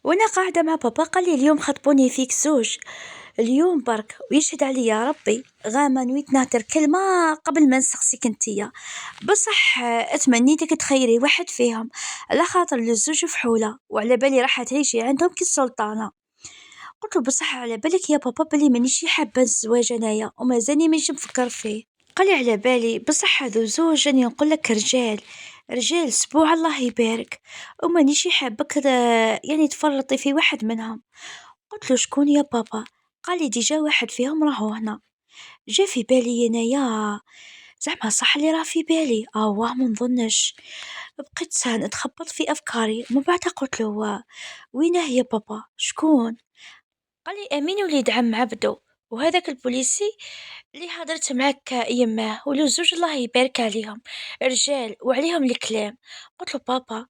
وانا قاعدة مع بابا قال لي اليوم خطبوني فيك زوج. اليوم برك ويشهد علي يا ربي غاما نويت نهدر كلمة قبل ما نسقسيك انتيا. بصح اتمنيتك تخيري واحد فيهم، على خاطر الزوج فحولة وعلى بالي راح تعيشي عندهم كي السلطانة. قلت له بصح على بالك يا بابا بلي مانيش حابة الزواج انايا ومازالني مانيش نفكر فيه. قال لي على بالي بصح هذو زوج راني نقول لك رجال، رجال سبوع الله يبارك، ومانيش حابك يعني تفرطي في واحد منهم. قلت له شكون يا بابا؟ قال لي ديجا واحد فيهم راهو هنا. جا في بالي انايا زعما صح اللي راه في بالي، واه ما نظنش. بقيت نتخبط في افكاري، من بعد قلت له وينه يا بابا شكون؟ قال لي امين وليد عم عبدو، وهذاك البوليسي اللي هضرت معاك يماه، ولو زوج الله يبارك عليهم، رجال وعليهم الكلام. قلت له بابا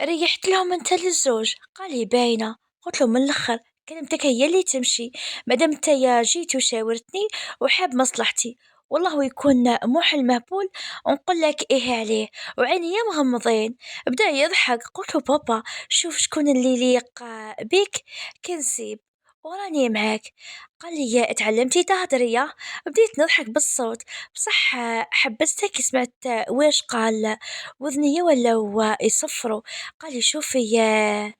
ريحت لهم انت للزوج؟ قال لي باينه. قلت له من الاخر كلمتك هي اللي تمشي، مادام انت يا جيت وشاورتني وحاب مصلحتي، والله يكون موحل مهبول ونقول لك ايه عليه وعيني يا مغمضين. بدا يضحك. قلت له بابا شوف شكون اللي يليق بيك كنسيب وراني معاك. قال لي تعلمتي تهدري يا؟ بديت نضحك بالصوت. بصح حبستك كي سمعت واش قال، وذنيا ولا يصفروا. قال لي شوفي يا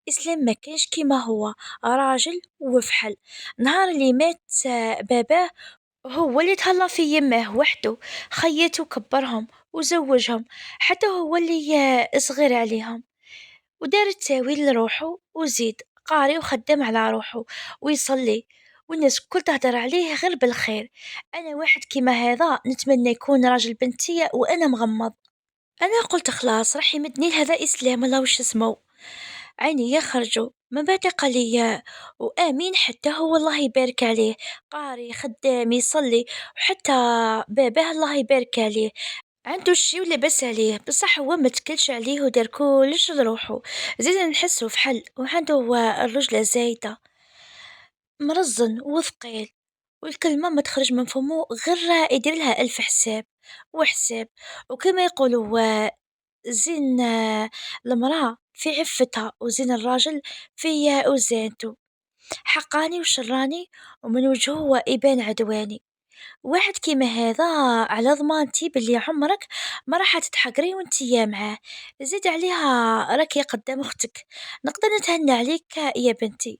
إسلام ما كانش كيما هو، راجل وفحل. نهار اللي مات باباه هو اللي تهلا في يمه وحده، خيته وكبرهم وزوجهم، حتى هو اللي صغير عليهم، ودار التاويل لروحه وزيد قاري وخدم على روحه ويصلي، والناس كل تهدر عليه غير بالخير. أنا واحد كيما هذا نتمنى يكون راجل بنتي وأنا مغمض. أنا قلت خلاص راح يمدني لهذا إسلام الله وش اسمه. عيني يخرجوا من بعد قال لي وآمين حتى هو الله يبارك عليه، قاري خدام يصلي، وحتى باباه الله يبارك عليه عنده الشي ولبس عليه، بصح هو ما تكلش عليه ودار كلش لروحه. زيد نحسه في حل وعنده الرجلة زايدة، مرزن وثقيل، والكلمة ما تخرج من فمه غير يدير لها ألف حساب وحساب. وكما يقولوا زين المرأة في عفتها وزين الراجل في وزانته، حقاني وشراني ومن وجهه يبان عدواني. واحد كيما هذا على ضمانتي باللي عمرك ما راح تتحقري وانتي معاه. زيد عليها راكي قدام اختك، نقدر نتهنى عليك يا بنتي.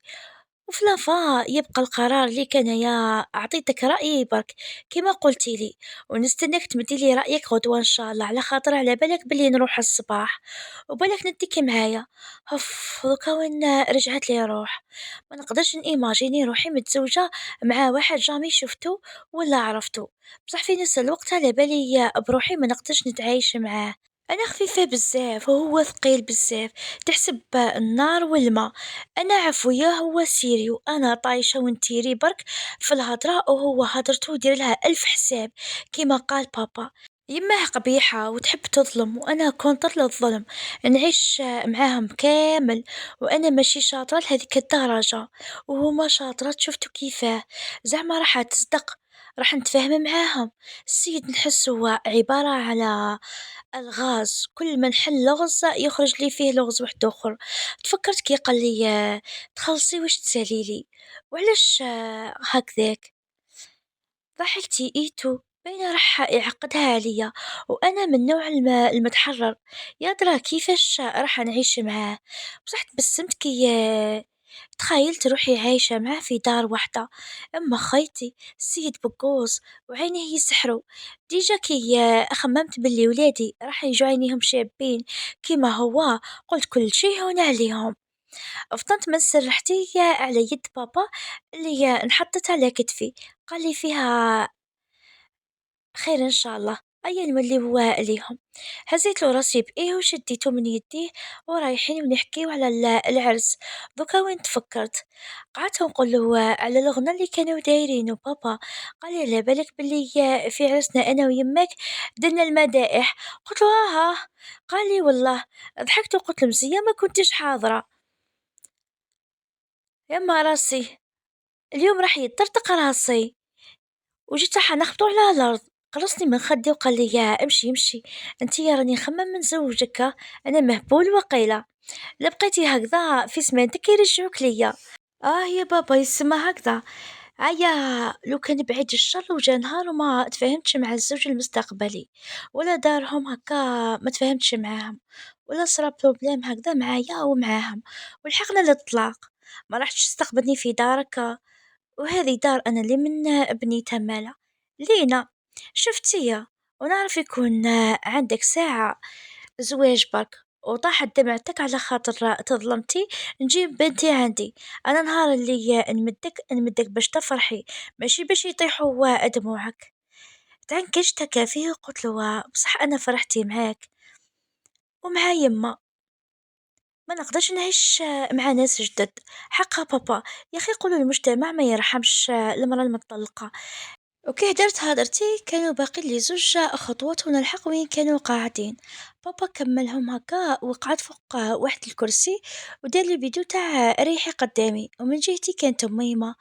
وفي لافا يبقى القرار ليك، انا يا اعطيتك رايي برك كما قلتي لي، ونستناك تمدي لي رايك غدوه ان شاء الله، على خاطر على بالك بلي نروح الصباح وبالك نديك معايا. هف دوكا وين رجعت لي روح، ما نقدرش نيماجيني روحي متزوجه مع واحد جامي شفتو ولا عرفتو. بصح في نفس الوقت على بالي بروحي ما نقدرش نتعايش معاه. انا خفيفه بزاف وهو ثقيل بزاف، تحسب النار والماء. انا عفويه هو سيري، وانا طايشه ونتيري برك في الهضره، وهو هضرته يدير لها الف حساب كما قال بابا. يماه قبيحة وتحب تظلم، وأنا كونتر للظلم، نعيش معاهم كامل، وأنا ماشي شاطرة لهذيك الدرجة وهما شاطرة. شفتوا كيفاه زعما راح تصدق، راح نتفاهم معاهم. السيد نحس هو عبارة على الغاز، كل ما نحل لغز يخرج لي فيه لغز واحد اخر. تفكرت كي قال لي تخلصي واش تسالي لي، وعلاش هكذاك؟ ضحكتي ايتو بين راح يعقدها عليا، وانا من نوع المتحرر، يا ترى كيفاش راح نعيش معاه. بصح تبسمت كي تخيلت روحي عايشة معاه في دار واحدة. اما خيتي السيد بقوس وعينيه يسحروا. ديجا كي خممت باللي ولادي راح يجوا عينيهم شابين كيما هو، قلت كل شي هون عليهم. فطنت من سرحتي على يد بابا اللي انحطت على كتفي، قال لي فيها خير ان شاء الله، ايا نولي هو ليهم. هزيت له راسي بايه وشديته من يديه ورايحين ونحكيو على العرس. دوكا وين تفكرت قعدت نقول له على الغنى اللي كانوا دايرينه بابا. قال لي على بالك باللي في عرسنا انا ويمك درنا المدائح؟ قلت له قال لي والله. ضحكت وقلت له مزيان ما كنتش حاضره. يما راسي اليوم راح يطرطق راسي، وجيت راح نخبطو على الأرض. خلصني من خدي وقال لي يا امشي امشي، انت يا راني نخمم من زوجك، انا مهبول وقيلة. لبقيتي هكذا في سمانتك يرجعوك ليا. يا بابا يسمى هكذا. لو كان بعيد الشر وجا نهار وما تفاهمتش مع الزوج المستقبلي، ولا دارهم هكا ما تفاهمتش معاهم، ولا صرا بروبليم هكذا معايا ومعاهم، ولحقنا للطلاق، ما راحتش تستقبلني في دارك، وهذه دار أنا اللي من بنيتها مالا لينا. شفتي، ونعرف يكون عندك ساعة زواج برك، وطاحت دمعتك على خاطر تظلمتي نجيب بنتي عندي. أنا نهار اللي نمدك باش تفرحي، ماشي باش يطيحوا دموعك. تعنكشت هكا فيه وقلت له بصح أنا فرحتي معاك ومع يما، ما نقدرش نعيش مع ناس جدد. حقها بابا، يا أخي يقولوا المجتمع ما يرحمش المرأة المطلقة. وكي هدرت هدرتي كانوا باقي لي زوج خطوات ونلحق وين كانوا قاعدين. بابا كملهم هكا وقعد فوق واحد الكرسي، ودار لي فيديو تاع ريحي قدامي، ومن جهتي كانت أميمة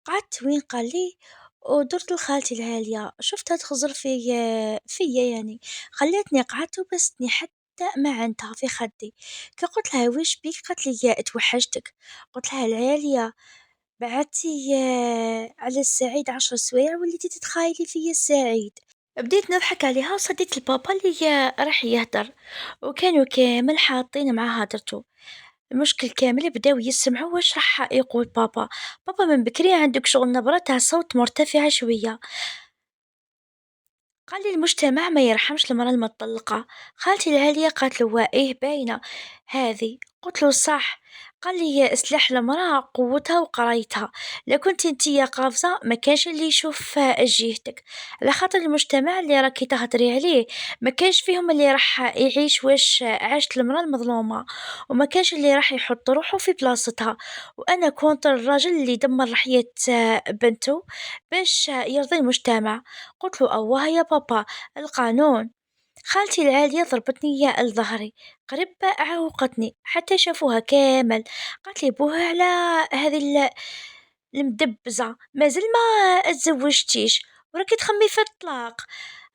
قعدت وين قال لي. ودرت لخالتي العالية شفتها تخزر فيا يعني، خلتني قعدت وبستني حتى ما عندها في خدي. كي قلت لها ويش بيك قالت لي توحشتك. قلت لها العالية بعتي على السعيد 10 سوايع وليتي تتخايلي فيا السعيد. بديت نضحك عليها وصديت البابا اللي راح يهدر، وكانوا كامل حاطين مع هدرته. المشكل كامل بداو يسمعوا واش راح يقول بابا. بابا من بكري عندك شغل نبرة تاع صوت مرتفعة شوية. قال لي المجتمع ما يرحمش المرأة المطلقة. خالتي العالية قالت له ايه باينة هذه. قلت له صح. قال لي سلاح المرأة قوتها وقرايتها، لو كنت انتي قافزة ما كانش اللي يشوف جهتك، على خاطر المجتمع اللي راكي تهدري عليه ما كانش فيهم اللي راح يعيش واش عاشت المرأة المظلومة، وما كانش اللي راح يحط روحه في بلاصتها. وانا كنت الراجل اللي دمر حياة بنته باش يرضي المجتمع. قلت له أوه يا بابا القانون. خالتي العالية ضربتني لظهري، قريب عوقتني حتى شافوها كامل. قالت لي بوها على هذه المدبزة مازال ما اتزوجتيش وراكي تخمي في الطلاق.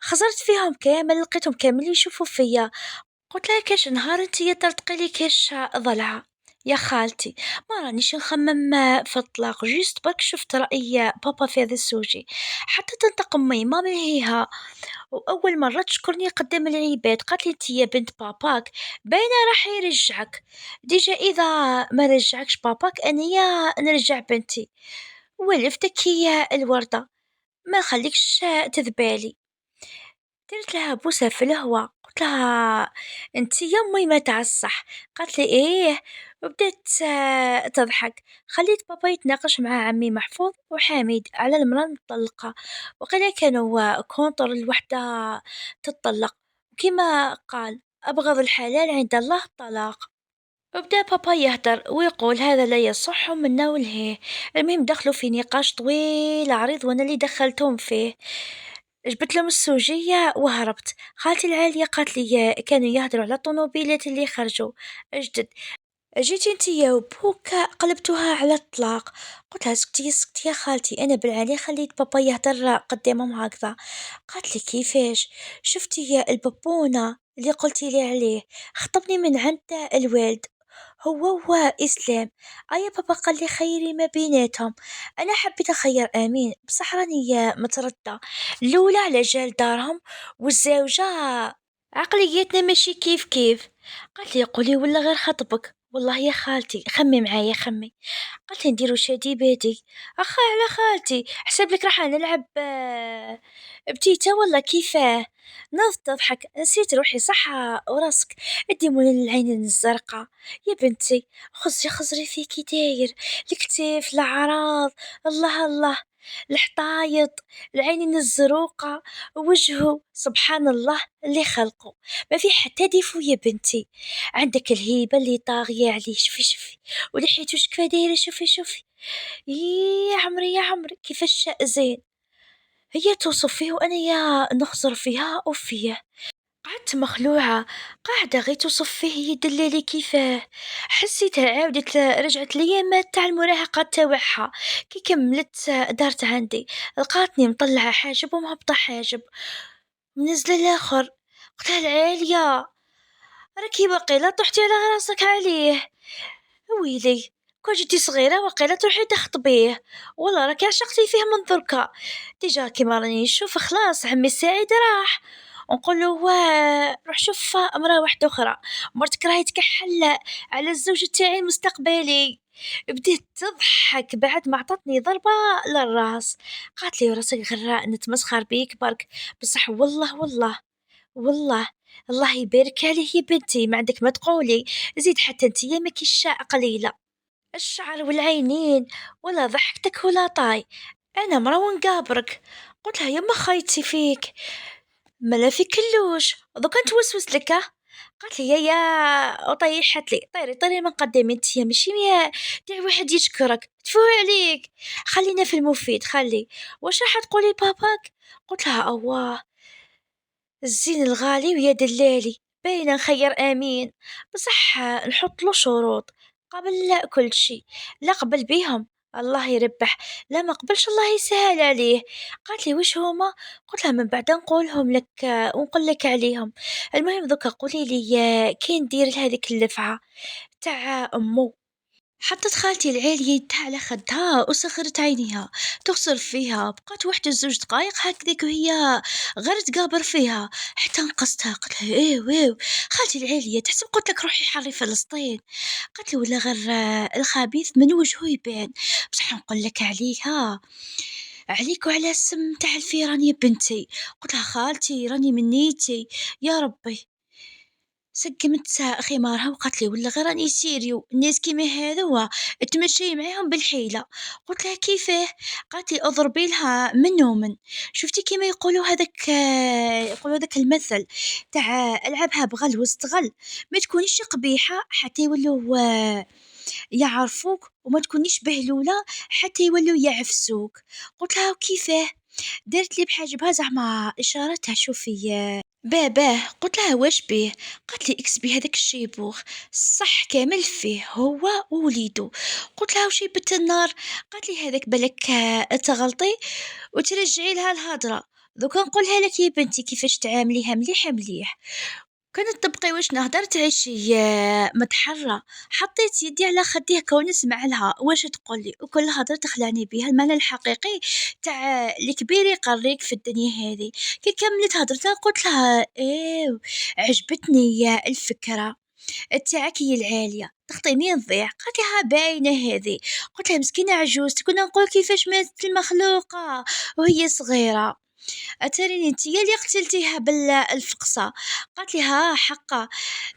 خزرت فيهم كامل، لقيتهم كامل يشوفوا فيا. قلت لها كاش نهار انتي ترتقي لي كاش ضلعة يا خالتي، ما رانيش نخمم في الطلاق، جيست برك شفت رأي بابا في هذا السوجي. حتى تنتقم ميمة منهيها، وأول مرة تشكرني قدام العباد. قالت لي انت يا بنت باباك باينة راح يرجعك، ديجا إذا ما رجعكش باباك أنا يا نرجع بنتي. ولفتك هي الوردة ما خليكش تذبالي. درت لها بوسة في الهوا قلت لها انتي يا امي ما تعصح. قالت لي ايه، وبدأت تضحك. خليت بابا يتناقش مع عمي محفوظ وحامد على المرأة المطلقة، وقيلا كانوا كونطر الوحدة تطلق، كما قال أبغض الحلال عند الله الطلاق. وبدأ بابا يهدر ويقول هذا لا يصح منا ولهيه. المهم دخلوا في نقاش طويل عريض وانا اللي دخلتهم فيه. جبت لهم السوجية وهربت. خالتي العالية قالت لي كانوا يهدروا على الطوموبيلات اللي خرجوا جدد. جيتي انتي يا وبوك قلبتوها على الطلاق. قلت لها سكتي سكتي يا خالتي، انا بالعالي خليت بابا يهدر قدامهم هكذا. قالت لي كيفاش؟ شفتي يا البابونة اللي قلتي لي عليه خطبني من عند الوالد، هو إسلام. يا بابا قال لي خيري ما بيناتهم. أنا حبيت أخير آمين، بصح راني متردة. الأولى على جال دارهم، والزوجة عقليتنا ماشي كيف كيف. قالت لي قولي ولا غير خطبك. والله يا خالتي خمي معايا خمي. قالت لي نديرو شادي بادي. على خالتي حسب لك راح نلعب بتيتا ولا كيفاه. نض تضحك نسيت روحي صح وراسك. ادي مول العين الزرقاء يا بنتي، خزري خزري فيكي داير الكتاف العراض، الله الله، الحطايط، العينين الزروقة، وجهه سبحان الله اللي خلقه، ما في حتى ديفو يا بنتي. عندك الهيبة اللي طاغية عليه، شوفي شوفي، ولحيته شكفا دايرة، شوفي شوفي. يا عمري يا عمري كيفاش زين. هي توصف فيه وأنا يا نخزر فيها وفيه. قعدت مخلوعة قاعدة غي توصف فيه يدللي كيفاه. حسيتها عاودت رجعت ليامات تاع المراهقة تاوعها. كي كملت دارت عندي لقاتني مطلعة حاجب ومهبطة حاجب منزلة الآخر. قلتها العالية راكي واقيلا طحتي على راسك عليه. ويلي، كون جيتي صغيرة واقيلا تروحي تخطبيه، والله راكي عشقتي فيه من دركا. ديجا كيما راني نشوف خلاص عمي سعيد راح، ونقوله واه روح شوف امرأة واحدة أخرى، مرتك راهي تكحل على الزوج تاعي المستقبلي. بديت تضحك بعد ما عطتني ضربة للراس، قالت لي راسك غراء نتمسخر بيك برك، بصح والله والله والله الله يبارك عليه يا بنتي، ما عندك ما تقولي، زيد حتى انتيا ماكيش قليلة. الشعر والعينين، ولا ضحكتك ولا طاي. انا مروان قابرك، قلت لها يما خايتي فيك، ملا في كلوش دوكا نتوسوس لك قالت لي يا وطيحت لي طيري طيري من قدامي انتيا ماشي تاع واحد يشكرك تفوه عليك، خلينا في المفيد خلي. واش راح تقولي باباك؟ قلت لها اواه الزين الغالي ويا دلالي، باينة نخير آمين، بصح نحط له شروط قبل لا كل شي، لا قبل بيهم الله يربح، لا ما قبلش الله يسهل عليه. قالت لي وش هما؟ قلت لها من بعد نقولهم لك ونقول لك عليهم. المهم دوكا قولي لي كي ندير لهذيك اللفعة تاع امو. حطت خالتي العليا يدها على خدها وسخرت عينيها تغصر فيها، بقات واحدة زوج دقايق هكذاك وهي غير تقابر فيها حتى نقصتها. قلت لها ايه ويو خالتي العليا تحسب قلت لك روحي حري فلسطين؟ قالت لي ولا غير الخبيث من وجهه يبان، بصح نقول لك عليها عليك وعلى السم تاع الفيران يا بنتي. قلت لها خالتي راني من نيتي يا ربي. سقمت خمارها وقالت لي ولا غير راني سيريو، الناس كيما هذوا تمشي معاهم بالحيلة. قلت لها كيفاه؟ قالت لي اضربي لها من ومن، شفتي كيما يقولوا هذاك يقولوا هذاك المثل تاع العبها بغل واستغل، ما تكونيش قبيحة حتى يولوا يعرفوك، وما تكونيش بهلولة حتى يولوا يعفسوك. قلت لها وكيفاه؟ دارت لي بحاجبها زعما اشارتها شوفي باباه. قلت لها واش بيه؟ قالت لي اكسبي هذاك الشيبوخ صح كامل فيه هو ووليدو. قلت لها وشي بت النار؟ قالت لي هذاك بالك تغلطي وترجعي لها الهضره، دوكا نقولها لك يا بنتي كيفاش تعامليها مليح مليح. كانت تبقي واش نهدر تعيشي متحرة، حطيت يدي على خديها كون نسمع لها واش تقولي، وكل هضرة تخلعني بيها المعنى الحقيقي تاع الكبير يقريك في الدنيا هذه. كي كملت هضرتها قلت لها ايه عجبتني يا الفكرة تاعك هي العالية تخطي مين ضيع. قالت لها باينة هذه. قلت لها مسكينة عجوز كنا نقول كيفاش ماتت المخلوقة وهي صغيرة، اتريني انتي اللي قتلتيها بالفقصة. قالت لي ها حقا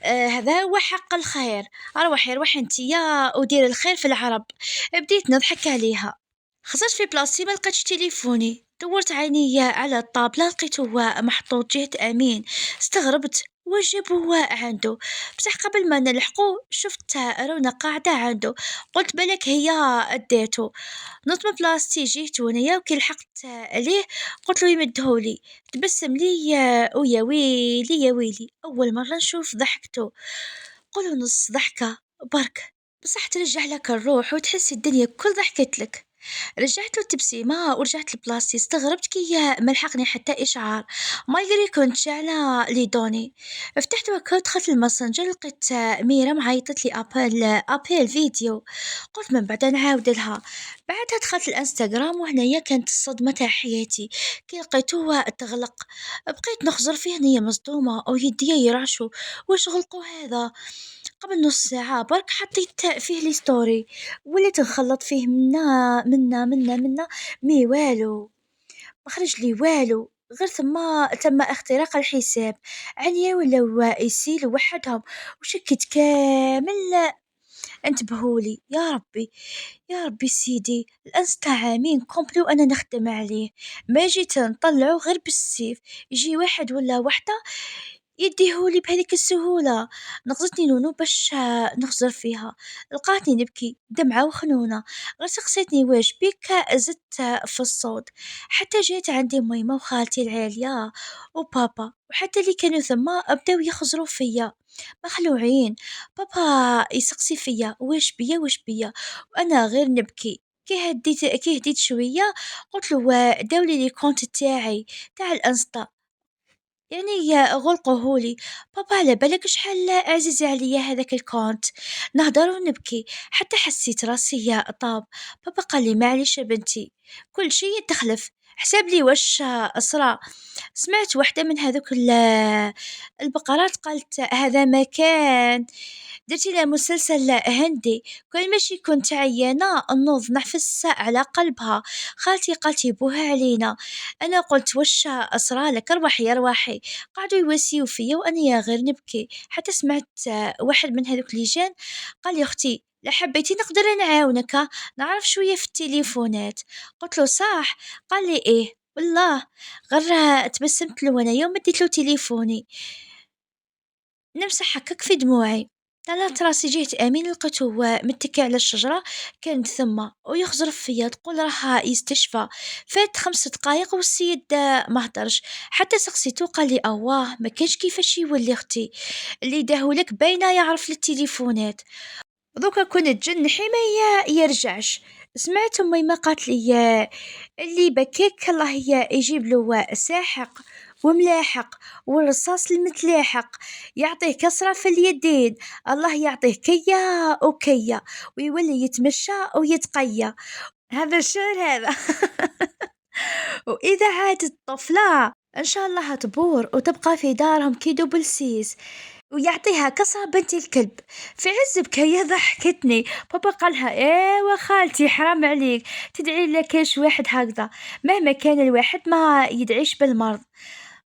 هذا هو حق الخير، روحي روحي انتيا ودير الخير في العرب. بديت نضحك عليها، خسرت في بلاصتي ما لقيتش تليفوني، دورت عيني على الطابلة لقيته محطوط جهة أمين، استغربت وجبه عنده، بصح قبل ما نلحقو شفت رونا قاعدة عنده، قلت بالك هي اديته. نط من بلاصتي جيت ونيا وكي لحقت عليه قلت له يمدهولي، تبسم لي ويا ويلي يا ويلي أول مرة نشوف ضحكته، قولوا نص ضحكة برك بصح ترجع لك الروح وتحس الدنيا كل ضحكت لك. رجعت له التبسيمة ورجعت لبلاصتي، استغربت كي ملحقني حتى إشعار ما يدري كنت شعلة ليدوني. فتحت وكا دخلت الماسنجر لقيت ميرا معيطت لي أبيل فيديو، قلت من بعد نعاود لها. بعدها دخلت الانستغرام وهنايا كانت الصدمة تاع حياتي كي لقيتوه تغلق. بقيت نخزر فيه هنيا مصدومة أو يديا يرعشوا واش غلقوا هذا. قبل نص ساعة برك حطيت فيه لي ستوري، وليت نخلط فيه منا مي والو ما خرج لي والو، غير تم اختراق الحساب عليا ولا يسيل وحدهم وشكت كامل. انتبهولي يا ربي يا ربي سيدي الانستا عامين كومبلي وانا نخدم عليه، ما جيت نطلعه غير بالسيف يجي واحد ولا وحده يديهولي بهذيك السهولة. نغزتني نونو باش نخزر فيها، لقاتني نبكي دمعة وخنونة، غير سقسيتني واش بيك زدت في الصوت. حتى جيت عندي ميمة وخالتي العالية وبابا وحتى اللي كانوا ثما بداو يخزروا فيا مخلوعين. بابا يسقسي فيا واش بيا واش بيا وانا غير نبكي. كي هديت شوية قلت له داولي لي كونت تاعي تاع الانستا. يعني غلقه لي. بابا على بالك شحال عزيز عليا هذاك الكونت، نهضر ونبكي حتى حسيت راسي طاب. بابا قال لي معليش يا بنتي، كل شيء تخلف، حسب لي واش أسرى. سمعت واحدة من هذوك البقرات قالت هذا مكان، درتي له مسلسل هندي. كل ماشي كنت عيانة نوض نحفس على قلبها. خالتي قالت يبوها علينا. أنا قلت واش أسرالك، أرواحي أرواحي. قعدوا يواسيو فيا وأنا يا غير نبكي حتى سمعت واحد من هذوك اللجان قال لي أختي لا حبيتي نقدر نعاونك، نعرف شوية في التليفونات. قلت له صح؟ قال لي إيه والله. غير تبسمت له أنايا ومديت له تليفوني نمسح هكاك في دموعي. طلعت راسي جهة أمين لقيته متكي على الشجرة، كان ثم ويخزر فيا تقول راح يستشفى. فات 5 دقايق والسيد ما هدرش. حتى سقسيتو قال لي أواه ما كانش كيفاش يولي أختي، اللي داهولك باينة يعرف التليفونات. دوكا كون تجنحي ما يرجعش. سمعت امي ما قالت لي اللي بكيك الله يجيب له ساحق وملاحق والرصاص المتلاحق، يعطيه كسرة في اليدين، الله يعطيه كيا وكيا ويولي يتمشى ويتقيا. هذا الشعر هذا. وإذا عادت الطفلة إن شاء الله تبور وتبقى في دارهم كي دوبل سيس ويعطيها كسرة بنت الكلب. في عز بكية ضحكتني. بابا قالها ايوا خالتي حرام عليك تدعي لكاش واحد هكذا، مهما كان الواحد ما يدعيش بالمرض.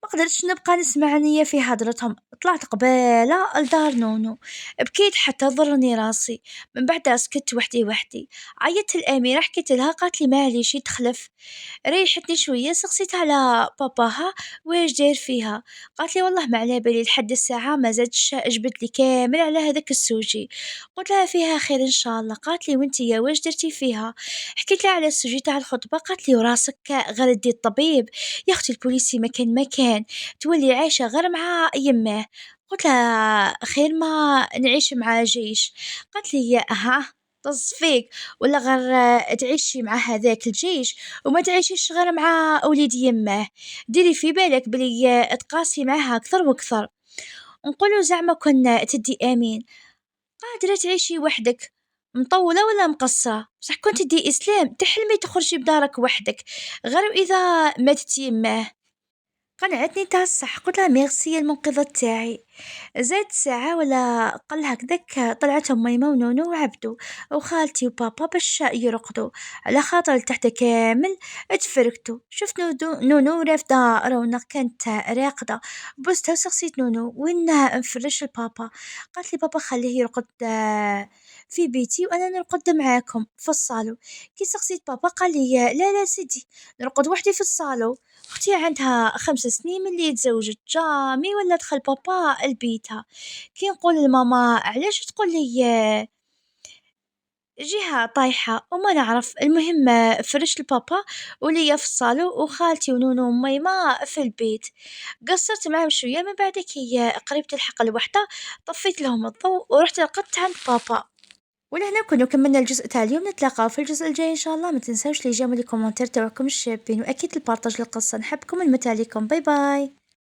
ما قدرتش نبقى نسمع نية في هدرتهم، طلعت قبالة لدار نونو، بكيت حتى ضرني راسي. من بعدها سكت وحدي وحدي. عيطت الأميرة حكيت لها قالت لي معليش تخلف. ريحتني شوية سقسيت على باباها واش داير فيها. قالت لي والله ما على بالي لحد الساعة ما زادش جبت لي كامل على هذاك السوجي. قلت لها فيها خير ان شاء الله. قالت لي وانتي يا واش درتي فيها. حكيت لها على السوجي تاع الخطبة. قالت لي وراسك غير دي الطبيب يا اختي، البوليسي مكان تولي عايشة غير مع يمه. قلت لها خير ما نعيش مع جيش. قالت لي ها طز فيك، ولا غير تعيشي مع هذاك الجيش وما تعيشيش غير مع وليد يمه. ديري في بالك بلي تقاسي معها أكثر وأكثر. نقولوا زعما كنا تدي آمين قادرة تعيشي وحدك، مطولة ولا مقصرة، بصح كون تدي إسلام تحلمي تخرجي بدارك وحدك غير إذا ماتت يماه. قنعتني تاع الصح. قلت لها ميرسي المنقذة تاعي. زاد ساعة ولا قل هكذاك طلعت أميمة ونونو وعبدو وخالتي وبابا باش يرقدوا، على خاطر تحت كامل اتفركتوا. شفت نونو رافدة رونق كانت راقدة، بوستها وسقسيت نونو وين نفرش البابا. قالت لي بابا خليه يرقد في بيتي وانا نرقد معاكم في الصالو. كي سقسيت بابا قال لي لا سيدي نرقد وحدي في الصالو. اختي عندها 5 سنين من اللي تزوجت جامي ولا دخل بابا لبيتها. كي نقول لماما علاش تقول لي جهة طايحة وما نعرف. المهم فرشت البابا وليا في الصالو وخالتي ونونو وميمة في البيت. قصرت معهم شوية من بعد كي قريب تلحق الوحدة طفيت لهم الضوء ورحت رقدت عند بابا. ولهنا كنا كملنا الجزء تاع اليوم، نتلاقاو في الجزء الجاي ان شاء الله. ما تنساوش لي جيموا لي كومنتير تاعكم الشابين واكيد البارطاج للقصة. نحبكم المتاليكم، باي باي.